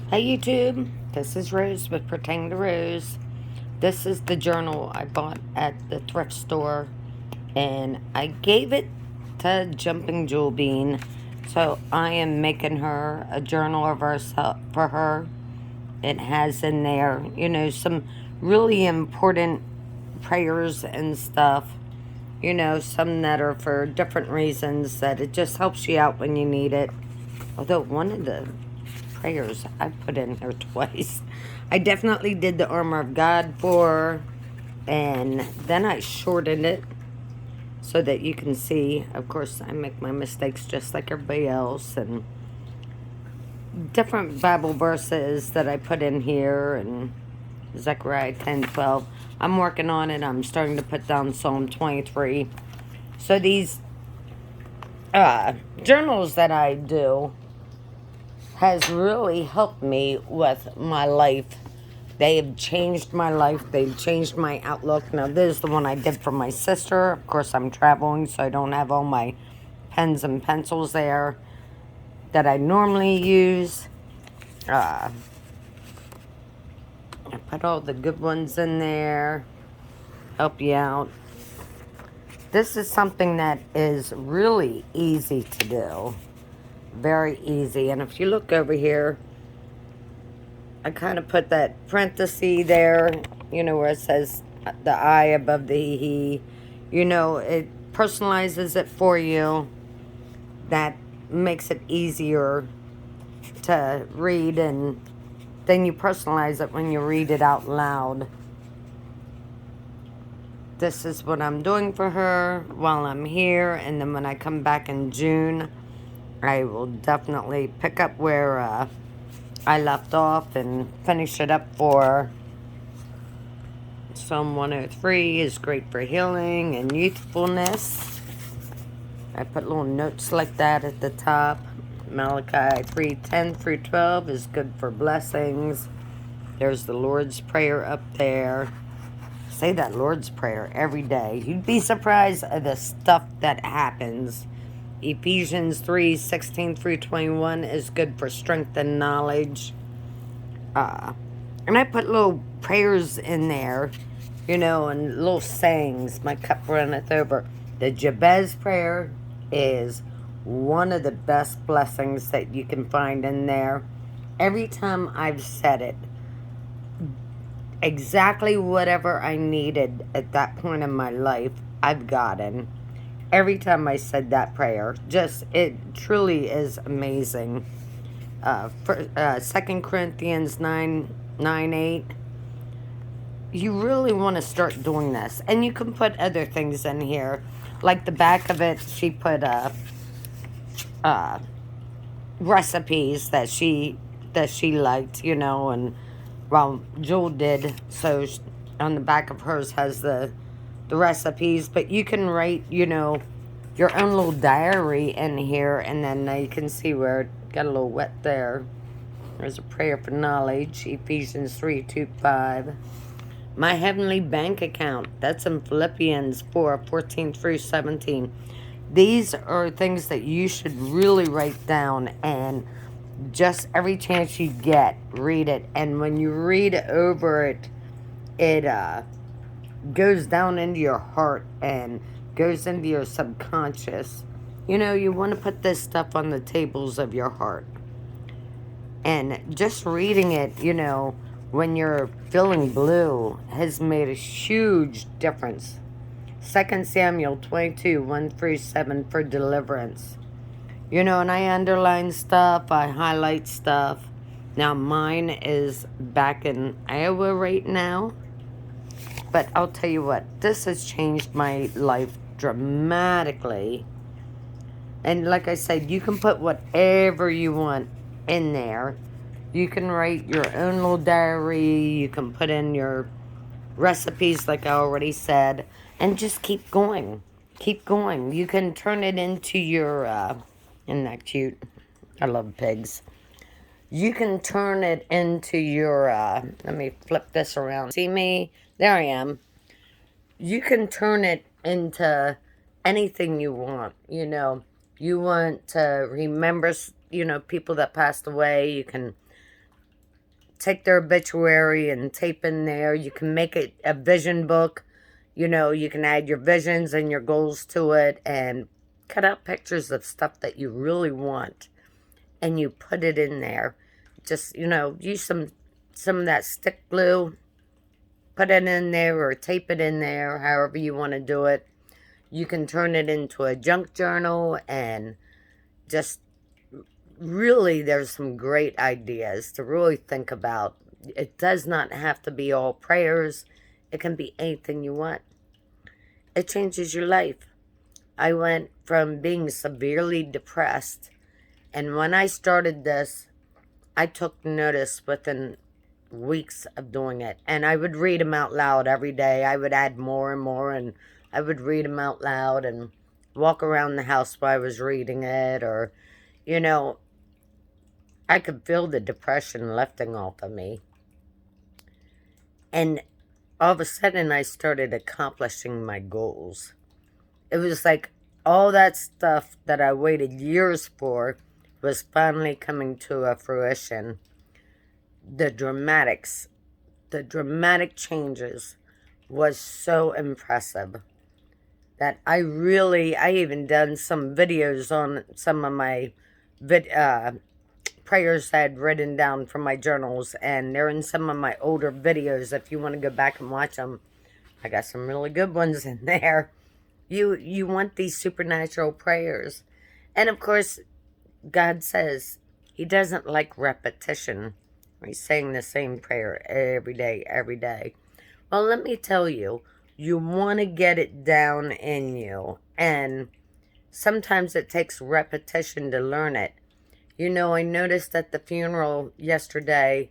Hey YouTube, this is Rose with Pertaining to Rose. This is the journal I bought at the thrift store and I gave it to Jumping Jewel Bean. So I am making her a journal of herself for her. It has in there, some really important prayers and stuff. Some that are for different reasons that it just helps you out when you need it. Although one of the prayers I put in here twice. I definitely did the armor of God for, and then I shortened it so that you can see. Of course, I make my mistakes just like everybody else, and different Bible verses that I put in here, and Zechariah 10:12. I'm working on it. I'm starting to put down Psalm 23. So these journals that I do has really helped me with my life. They have changed my life. They've changed my outlook. Now, this is the one I did for my sister. Of course, I'm traveling, so I don't have all my pens and pencils there that I normally use. Uh, I put all the good ones in there, help you out. This is something that is really easy to do. Very easy. And if you look over here, I kind of put that parenthesis there, where it says the I above the he. It personalizes it for you. That makes it easier to read, and then you personalize it when you read it out loud. This is what I'm doing for her while I'm here, and then when I come back in June, I will definitely pick up where I left off and finish it up for her. Psalm 103 is great for healing and youthfulness. I put little notes like that at the top. Malachi 3:10 through 12 is good for blessings. There's the Lord's Prayer up there. Say that Lord's Prayer every day. You'd be surprised at the stuff that happens. Ephesians 3:16 through 21 is good for strength and knowledge. And I put little prayers in there, and little sayings. My cup runneth over. The Jabez prayer is one of the best blessings that you can find in there. Every time I've said it, exactly whatever I needed at that point in my life, I've gotten. Every time I said that prayer, it truly is amazing. 2 Corinthians 9:8. You really want to start doing this. And you can put other things in here. Like the back of it, she put recipes that she liked, and well, Jewel did. So on the back of hers has the recipes, but you can write, your own little diary in here, and then you can see where it got a little wet there. There's a prayer for knowledge, Ephesians 3:2-5. My heavenly bank account, that's in Philippians 4:14 through 17. These are things that you should really write down, and just every chance you get, read it. And when you read over it, it goes down into your heart and goes into your subconscious. You want to put this stuff on the tables of your heart. And just reading it, when you're feeling blue has made a huge difference. 2 Samuel 22:1-7 for deliverance. And I underline stuff, I highlight stuff. Now mine is back in Iowa right now. But I'll tell you what, this has changed my life dramatically. And like I said, you can put whatever you want in there. You can write your own little diary. You can put in your recipes, like I already said. And just keep going. Keep going. You can turn it into your... isn't that cute? I love pigs. You can turn it into your... let me flip this around. See me? There I am. You can turn it into anything you want, You want to remember, people that passed away. You can take their obituary and tape in there. You can make it a vision book. You know, you can add your visions and your goals to it and cut out pictures of stuff that you really want and you put it in there. Just, you know, use some of that stick glue, put it in there or tape it in there, however you want to do it. You can turn it into a junk journal and just really, there's some great ideas to really think about. It does not have to be all prayers. It can be anything you want. It changes your life. I went from being severely depressed, and when I started this, I took notice within weeks of doing it. And I would read them out loud every day. I would add more and more, and I would read them out loud and walk around the house while I was reading it, or, you know, I could feel the depression lifting off of me. And all of a sudden, I started accomplishing my goals. It was like all that stuff that I waited years for was finally coming to a fruition. The dramatics, the dramatic changes was so impressive that I even done some videos on some of my prayers I had written down from my journals, and they're in some of my older videos if you want to go back and watch them. I got some really good ones in there. You want these supernatural prayers. And of course, God says he doesn't like repetition. He's saying the same prayer every day, every day. Well, let me tell you, you want to get it down in you. And sometimes it takes repetition to learn it. You know, I noticed at the funeral yesterday,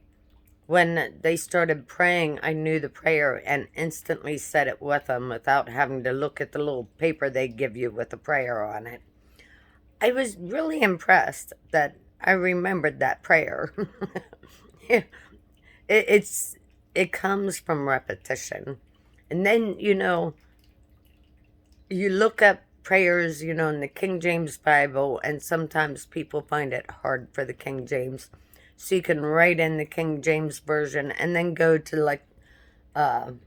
when they started praying, I knew the prayer and instantly said it with them without having to look at the little paper they give you with the prayer on it. I was really impressed that I remembered that prayer. It comes from repetition. And then, you know, you look up prayers, you know, in the King James Bible, and sometimes people find it hard for the King James. So you can write in the King James Version and then go to, like, the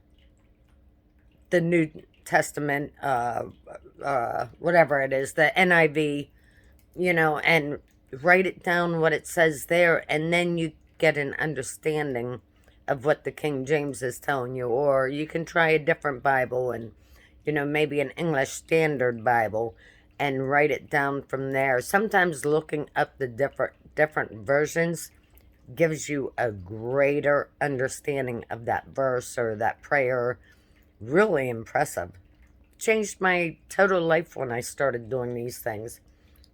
New Testament, whatever it is, the NIV, you know, and write it down what it says there, and then you get an understanding of what the King James is telling you. Or you can try a different Bible and, you know, maybe an English Standard Bible and write it down from there. Sometimes looking up the different versions gives you a greater understanding of that verse or that prayer. Really impressive. Changed my total life when I started doing these things.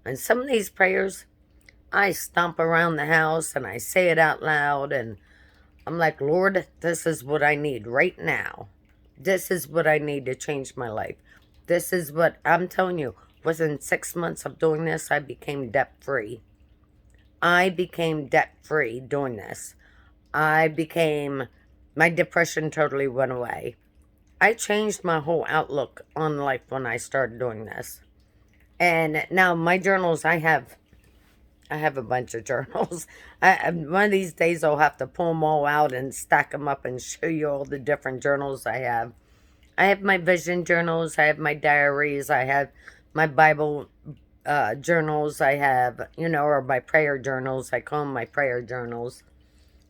And some of these prayers, I stomp around the house and I say it out loud, and I'm like, Lord, this is what I need right now. This is what I need to change my life. This is what I'm telling you. Within 6 months of doing this, I became debt-free. I became debt-free doing this. My depression totally went away. I changed my whole outlook on life when I started doing this. And now my journals, I have a bunch of journals. One of these days I'll have to pull them all out and stack them up and show you all the different journals I have. I have my vision journals. I have my diaries. I have my Bible journals. I have, you know, or my prayer journals. I call them my prayer journals.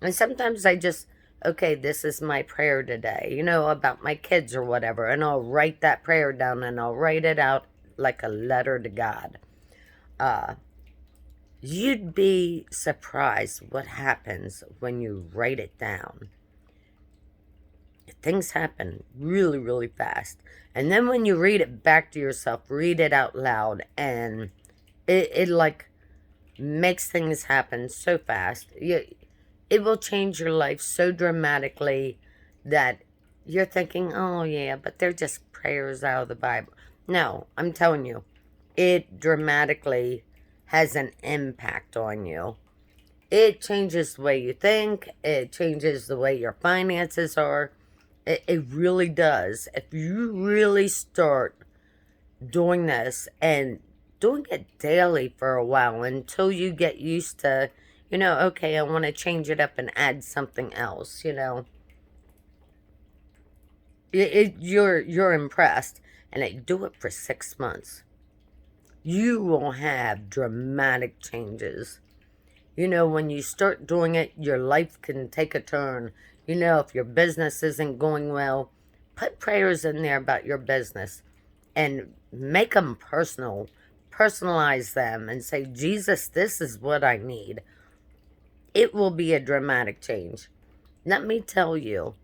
And sometimes I just, okay, this is my prayer today, you know, about my kids or whatever. And I'll write that prayer down and I'll write it out like a letter to God. You'd be surprised what happens when you write it down. Things happen really, really fast. And then when you read it back to yourself, read it out loud, and it like makes things happen so fast. It will change your life so dramatically that you're thinking, oh yeah, but they're just prayers out of the Bible. No, I'm telling you, it dramatically has an impact on you. It changes the way you think. It changes the way your finances are. It really does. If you really start doing this and doing it daily for a while until you get used to, Okay, I want to change it up and add something else, you're impressed, and they do it for 6 months. You will have dramatic changes. When you start doing it, your life can take a turn. If your business isn't going well, put prayers in there about your business and make them personal. Personalize them and say, Jesus, this is what I need. It will be a dramatic change. Let me tell you,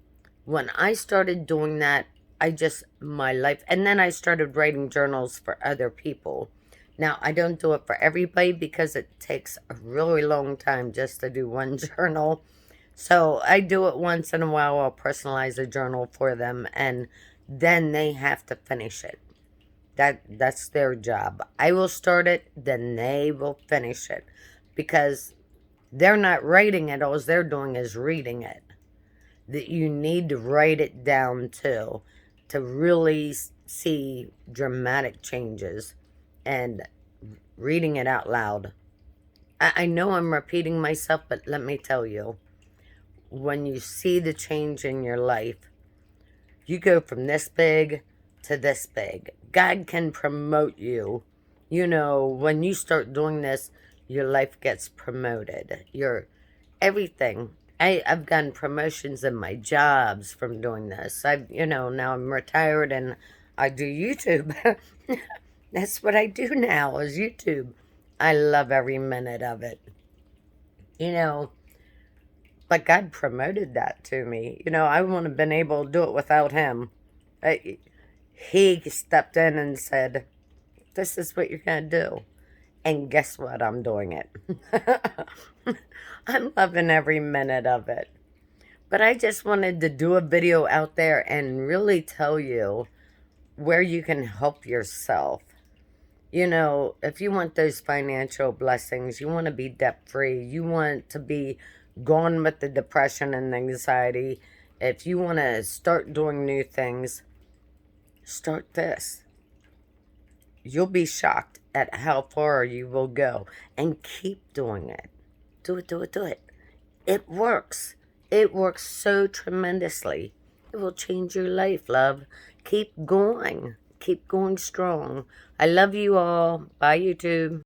when I started doing that, my life, and then I started writing journals for other people. Now, I don't do it for everybody because it takes a really long time just to do one journal. So I do it once in a while. I'll personalize a journal for them, and then they have to finish it. That's their job. I will start it, then they will finish it, because they're not writing it. All they're doing is reading it. That you need to write it down too, to really see dramatic changes, and reading it out loud. I know I'm repeating myself, but let me tell you, when you see the change in your life, you go from this big to this big. God can promote you. When you start doing this, your life gets promoted. Your everything. I've gotten promotions in my jobs from doing this. Now I'm retired and I do YouTube. That's what I do now, is YouTube. I love every minute of it. You know, but God promoted that to me. I wouldn't have been able to do it without Him. I, he stepped in and said, this is what you're going to do. And guess what? I'm doing it. I'm loving every minute of it. But I just wanted to do a video out there and really tell you where you can help yourself. If you want those financial blessings, you want to be debt free, you want to be gone with the depression and anxiety, if you want to start doing new things, start this. You'll be shocked at how far you will go, and keep doing it. Do it, do it, do it. It works. It works so tremendously. It will change your life, love. Keep going. Keep going strong. I love you all. Bye, YouTube.